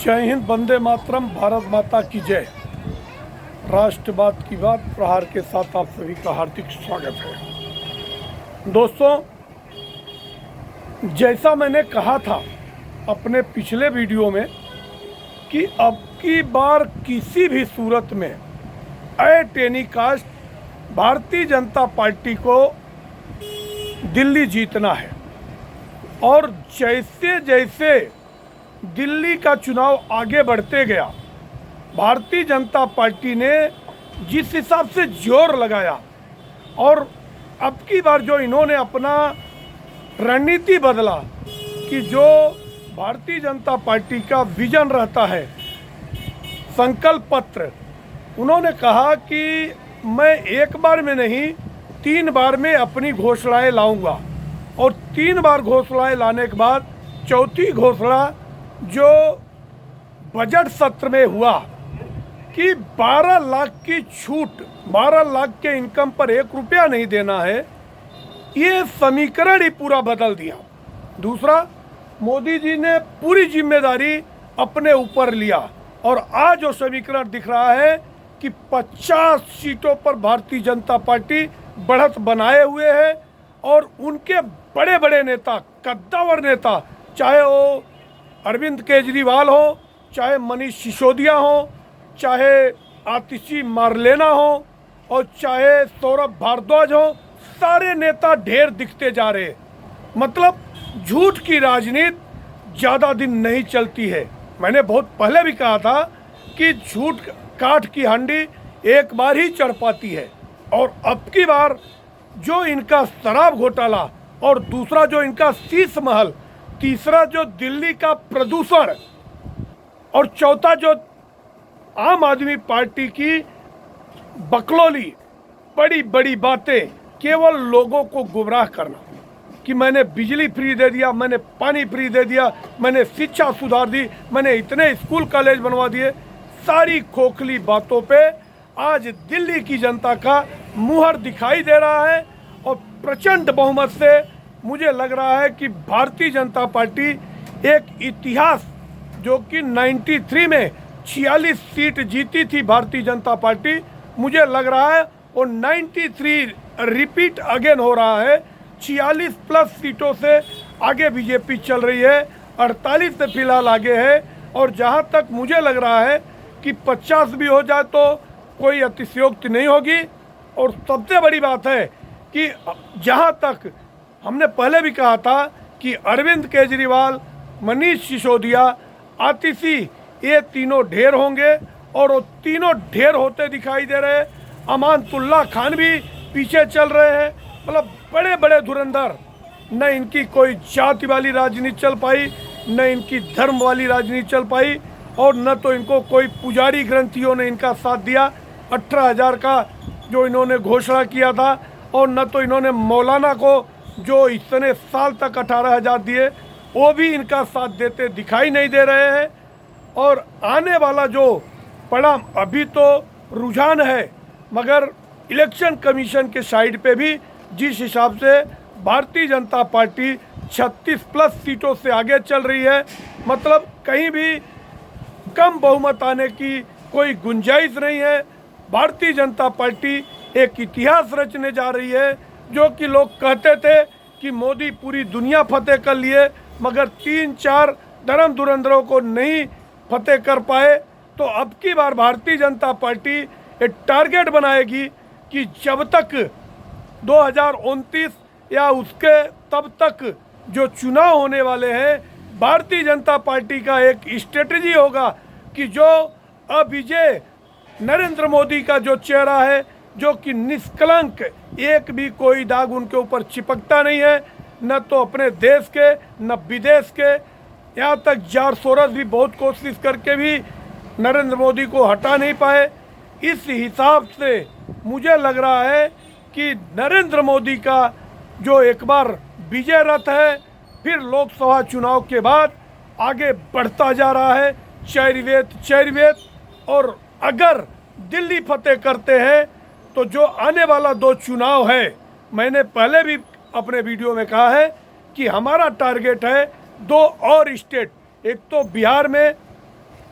जय हिंद, वंदे मातरम, भारत माता की जय। राष्ट्रवाद की बात प्रहार के साथ आप सभी का हार्दिक स्वागत है। दोस्तों, जैसा मैंने कहा था अपने पिछले वीडियो में कि अब की बार किसी भी सूरत में at any caste Bharatiya Janata party को दिल्ली जीतना है। और जैसे जैसे दिल्ली का चुनाव आगे बढ़ते गया, भारतीय जनता पार्टी ने जिस हिसाब से जोर लगाया और अब की बार जो इन्होंने अपना रणनीति बदला कि जो भारतीय जनता पार्टी का विजन रहता है, संकल्प पत्र, उन्होंने कहा कि मैं एक बार में नहीं 3 बार में अपनी घोषणाएं लाऊंगा। और 3 बार घोषणाएं लाने के बाद चौथी घोषणा जो बजट सत्र में हुआ कि 12 लाख की छूट, 12 लाख के इनकम पर 1 रुपया नहीं देना है, ये समीकरण ही पूरा बदल दिया। दूसरा, मोदी जी ने पूरी जिम्मेदारी अपने ऊपर लिया और आज जो समीकरण दिख रहा है कि 50 सीटों पर भारतीय जनता पार्टी बढ़त बनाए हुए है। और उनके बड़े बड़े नेता, कद्दावर नेता, चाहे वो अरविंद केजरीवाल हो, चाहे मनीष सिसोदिया हो, चाहे आतिशी मारलेना हो और चाहे सौरभ भारद्वाज हो, सारे नेता ढेर दिखते जा रहे। मतलब झूठ की राजनीति ज़्यादा दिन नहीं चलती है। मैंने बहुत पहले भी कहा था कि झूठ काठ की हांडी एक बार ही चढ़ पाती है। और अब की बार जो इनका शराब घोटाला और दूसरा जो इनका शीश महल, तीसरा जो दिल्ली का प्रदूषण और चौथा जो आम आदमी पार्टी की बकलोली, बड़ी बड़ी बातें, केवल लोगों को गुमराह करना कि मैंने बिजली फ्री दे दिया, मैंने पानी फ्री दे दिया, मैंने शिक्षा सुधार दी, मैंने इतने स्कूल कॉलेज बनवा दिए, सारी खोखली बातों पे आज दिल्ली की जनता का मुहर दिखाई दे रहा है। और प्रचंड बहुमत से मुझे लग रहा है कि भारतीय जनता पार्टी एक इतिहास, जो कि 93 में 46 सीट जीती थी भारतीय जनता पार्टी, मुझे लग रहा है वो 93 रिपीट अगेन हो रहा है। 46 प्लस सीटों से आगे बीजेपी चल रही है, 48 से फिलहाल आगे है। और जहां तक मुझे लग रहा है कि 50 भी हो जाए तो कोई अतिशयोक्ति नहीं होगी। और सबसे बड़ी बात है कि जहां तक हमने पहले भी कहा था कि अरविंद केजरीवाल, मनीष सिसोदिया, आतिशी, ये तीनों ढेर होंगे और वो तीनों ढेर होते दिखाई दे रहे। अमानतुल्लाह खान भी पीछे चल रहे हैं। मतलब बड़े बड़े धुरंधर, न इनकी कोई जाति वाली राजनीति चल पाई, न इनकी धर्म वाली राजनीति चल पाई, और न तो इनको कोई पुजारी ग्रंथियों ने इनका साथ दिया। 18,000 का जो इन्होंने घोषणा किया था, और न तो इन्होंने मौलाना को जो इतने साल तक 18,000 दिए, वो भी इनका साथ देते दिखाई नहीं दे रहे हैं। और आने वाला जो परिणाम, अभी तो रुझान है, मगर इलेक्शन कमीशन के साइड पे भी जिस हिसाब से भारतीय जनता पार्टी 36 प्लस सीटों से आगे चल रही है, मतलब कहीं भी कम बहुमत आने की कोई गुंजाइश नहीं है। भारतीय जनता पार्टी एक इतिहास रचने जा रही है। जो कि लोग कहते थे कि मोदी पूरी दुनिया फतेह कर लिए, मगर 3-4 धर्म धुरंधरों को नहीं फतेह कर पाए। तो अब की बार भारतीय जनता पार्टी एक टारगेट बनाएगी कि जब तक 2029 या उसके तब तक जो चुनाव होने वाले हैं, भारतीय जनता पार्टी का एक स्ट्रेटजी होगा कि जो अविजय नरेंद्र मोदी का जो चेहरा है, जो कि निष्कलंक, एक भी कोई दाग उनके ऊपर चिपकता नहीं है, न तो अपने देश के न विदेश के। यहाँ तक जार सोरस भी बहुत कोशिश करके भी नरेंद्र मोदी को हटा नहीं पाए। इस हिसाब से मुझे लग रहा है कि नरेंद्र मोदी का जो एक बार विजय रथ है, फिर लोकसभा चुनाव के बाद आगे बढ़ता जा रहा है, चैरियत। और अगर दिल्ली फतेह करते हैं तो जो आने वाला 2 चुनाव है, मैंने पहले भी अपने वीडियो में कहा है कि हमारा टारगेट है 2 और स्टेट, एक तो बिहार में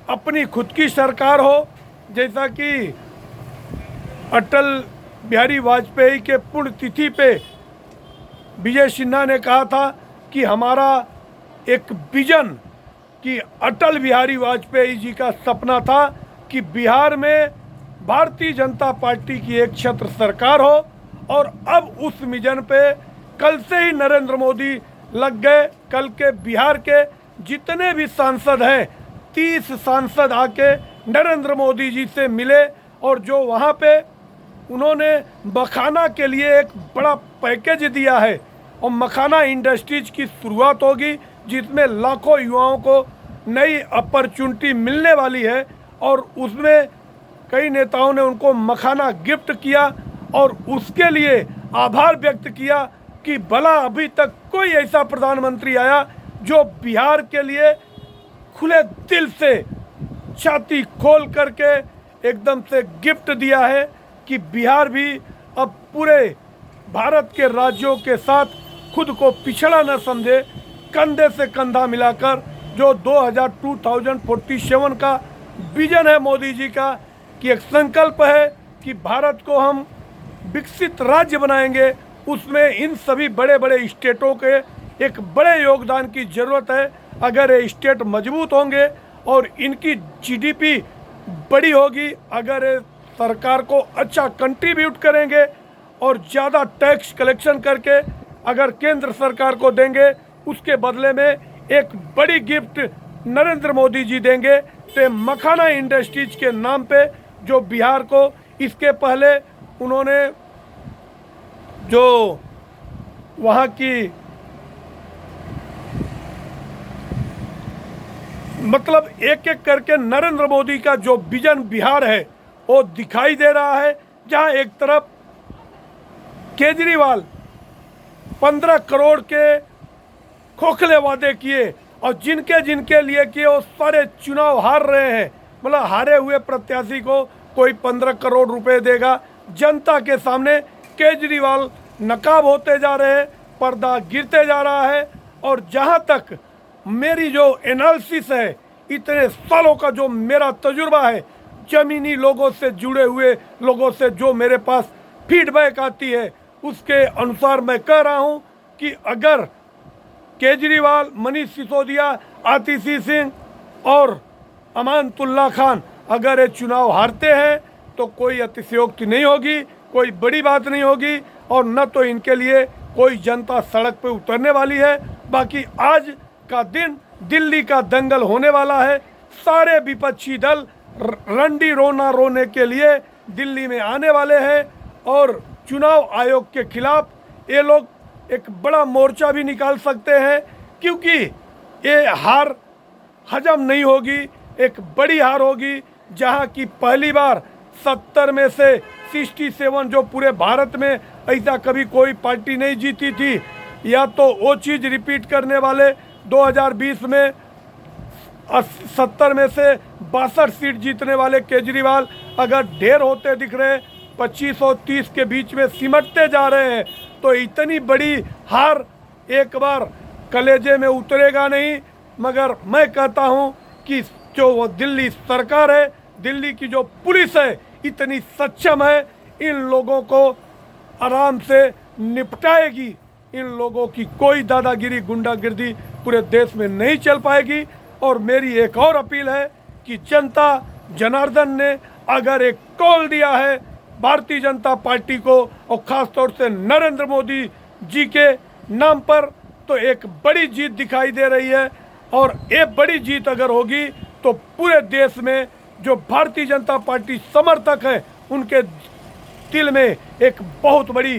अपनी खुद की सरकार हो, जैसा कि अटल बिहारी वाजपेयी के पुण्यतिथि पे विजय सिन्हा ने कहा था कि हमारा एक विजन कि अटल बिहारी वाजपेयी जी का सपना था कि बिहार में भारतीय जनता पार्टी की एक छत्र सरकार हो, और अब उस विजन पे कल से ही नरेंद्र मोदी लग गए। कल के बिहार के जितने भी सांसद हैं 30 सांसद आके नरेंद्र मोदी जी से मिले, और जो वहाँ पे उन्होंने मखाना के लिए एक बड़ा पैकेज दिया है, और मखाना इंडस्ट्रीज की शुरुआत होगी जिसमें लाखों युवाओं को नई अपॉर्चुनिटी मिलने वाली है। और उसमें कई नेताओं ने उनको मखाना गिफ्ट किया और उसके लिए आभार व्यक्त किया कि भला अभी तक कोई ऐसा प्रधानमंत्री आया जो बिहार के लिए खुले दिल से छाती खोल करके एकदम से गिफ्ट दिया है कि बिहार भी अब पूरे भारत के राज्यों के साथ खुद को पिछड़ा न समझे, कंधे से कंधा मिलाकर जो 2047 का विजन है मोदी जी का, कि एक संकल्प है कि भारत को हम विकसित राज्य बनाएंगे, उसमें इन सभी बड़े बड़े स्टेटों के एक बड़े योगदान की ज़रूरत है। अगर ये स्टेट मजबूत होंगे और इनकी जीडीपी बड़ी होगी, अगर ये सरकार को अच्छा कंट्रीब्यूट करेंगे और ज़्यादा टैक्स कलेक्शन करके अगर केंद्र सरकार को देंगे, उसके बदले में एक बड़ी गिफ्ट नरेंद्र मोदी जी देंगे। तो मखाना इंडस्ट्रीज के नाम पे जो बिहार को इसके पहले उन्होंने जो वहाँ की मतलब एक एक करके नरेंद्र मोदी का जो विजन बिहार है वो दिखाई दे रहा है। जहाँ एक तरफ केजरीवाल 15 करोड़ के खोखले वादे किए और जिनके जिनके लिए किए वो सारे चुनाव हार रहे हैं, मतलब हारे हुए प्रत्याशी को कोई 15 करोड़ रुपए देगा। जनता के सामने केजरीवाल नकाब होते जा रहे हैं, पर्दा गिरते जा रहा है। और जहां तक मेरी जो एनालिसिस है, इतने सालों का जो मेरा तजुर्बा है, ज़मीनी लोगों से जुड़े हुए लोगों से जो मेरे पास फीडबैक आती है, उसके अनुसार मैं कह रहा हूं कि अगर केजरीवाल, मनीष सिसोदिया, आतिशी सिंह और अमानतुल्ला खान अगर ये चुनाव हारते हैं तो कोई अतिशयोक्ति नहीं होगी, कोई बड़ी बात नहीं होगी, और न तो इनके लिए कोई जनता सड़क पे उतरने वाली है। बाकी आज का दिन दिल्ली का दंगल होने वाला है। सारे विपक्षी दल रंडी रोना रोने के लिए दिल्ली में आने वाले हैं और चुनाव आयोग के खिलाफ ये लोग एक बड़ा मोर्चा भी निकाल सकते हैं, क्योंकि ये हार हजम नहीं होगी, एक बड़ी हार होगी। जहां की पहली बार 70 में से 67 जो पूरे भारत में ऐसा कभी कोई पार्टी नहीं जीती थी, या तो वो चीज़ रिपीट करने वाले 2020 में 70 में से 62 सीट जीतने वाले केजरीवाल अगर ढेर होते दिख रहे, 25 और 30 के बीच में सिमटते जा रहे हैं, तो इतनी बड़ी हार एक बार कलेजे में उतरेगा नहीं। मगर मैं कहता हूं कि जो वो दिल्ली सरकार है, दिल्ली की जो पुलिस है, इतनी सक्षम है, इन लोगों को आराम से निपटाएगी। इन लोगों की कोई दादागिरी, गुंडागिर्दी पूरे देश में नहीं चल पाएगी। और मेरी एक और अपील है कि जनता जनार्दन ने अगर एक कॉल दिया है भारतीय जनता पार्टी को और ख़ास तौर से नरेंद्र मोदी जी के नाम पर, तो एक बड़ी जीत दिखाई दे रही है। और ये बड़ी जीत अगर होगी तो पूरे देश में जो भारतीय जनता पार्टी समर्थक है, उनके दिल में एक बहुत बड़ी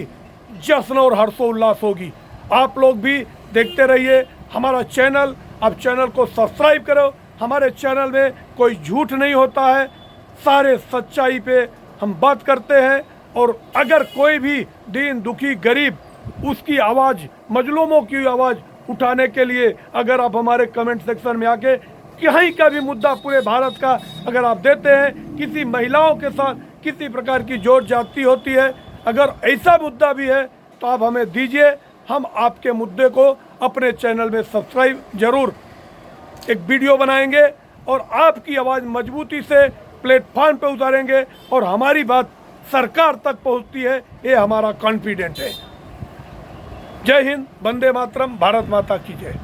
जश्न और हर्षोल्लास होगी। आप लोग भी देखते रहिए हमारा चैनल। आप चैनल को सब्सक्राइब करो। हमारे चैनल में कोई झूठ नहीं होता है, सारे सच्चाई पे हम बात करते हैं। और अगर कोई भी दीन दुखी गरीब, उसकी आवाज़, मजलूमों की आवाज़ उठाने के लिए अगर आप हमारे कमेंट सेक्शन में आके कहीं का भी मुद्दा पूरे भारत का अगर आप देते हैं, किसी महिलाओं के साथ किसी प्रकार की जोर जाती होती है, अगर ऐसा मुद्दा भी है तो आप हमें दीजिए। हम आपके मुद्दे को अपने चैनल में सब्सक्राइब जरूर एक वीडियो बनाएंगे, और आपकी आवाज़ मजबूती से प्लेटफॉर्म पे उतारेंगे और हमारी बात सरकार तक पहुंचती है, ये हमारा कॉन्फिडेंट है। जय हिंद, वंदे मातरम, भारत माता की जय।